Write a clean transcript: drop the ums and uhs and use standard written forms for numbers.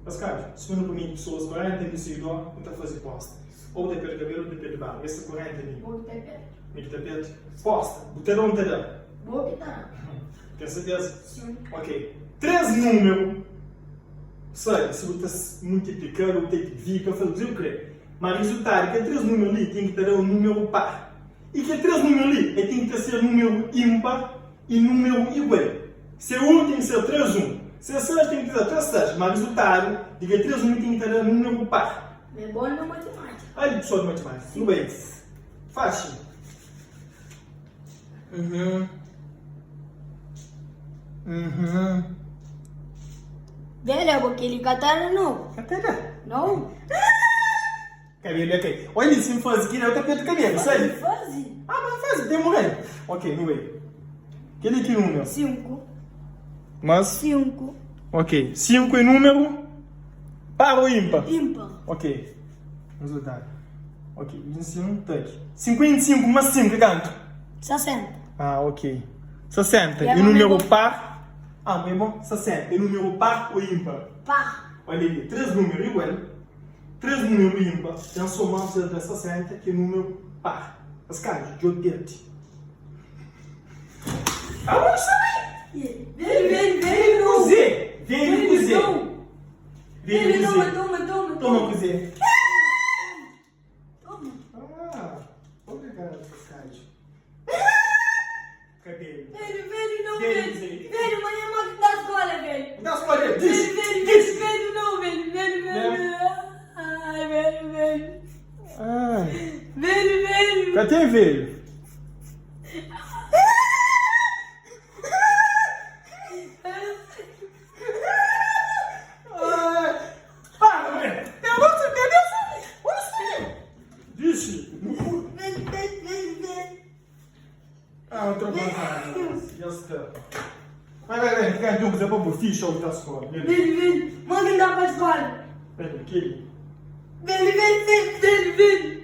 Pascal, segundo para mim, pessoas correntes, que se dão, não fazer posta. Ou de pé de cabelo, ou de pé de barro. Essa corrente ali. Vou que tapete. Meio tapete. Posta. Botarão, não terão. Vou que tá. Tem certeza? Sim. Ok. 3 números. Sei, se você multiplicar ou tem que vir para fazer o que mas o resultado é que 3 números ali tem que ter um número par. E que 3 números ali tem que ser número ímpar e número igual. Se é 1 tem que ser 3, 1. Se é 6 tem que ser 3, 6. Mas o resultado é que 3 números tem que ter um número par. É bom na matemática. Olha, pessoal de matemática. Tudo bem. Fácil. Velho, porque ele catar não. Até Não? cabelo aqui. Olha, se me faz aqui, não tem de cabelo, sai. Faze. Ah, mas faz, demorei. Ok, não vai. Aquele que número? 5. Mas, 5. ok. 5 em número par ou ímpar? Ímpar. Ok. Resultado. Ok, 21, tá aqui. 55 mais 5 é quanto? 60. Ah, ok. 60. E E agora número mesmo? par? Ah, mesmo? 60. E número par ou ímpar? Pá. Olha ali, 3 números igual. 3 números ímpar. Então somamos entre 60 que é número par. As caras de 80. Aonde sai? Vem, não. Cozer. Vem cozer. não. Vem cozer. Toma. Toma cozer. Toma. Ah, obrigado, Cascade. Cabelo. Velho, não, Velho, velho. velho. Velho, amanhã é uma da escola, velho. Dá as paredes. Velho, não, velho. Ai, velho. Ai, Velho. cadê velho? Para, velho. Eu não sei, meu Deus. Olha isso. Vixe. Velho. Ah, outra coisa. Já está. Vai. Fica em dúvida para o ficha ou está a escola. Velho. Manda andar pra escola. Pera, aquele. Velho.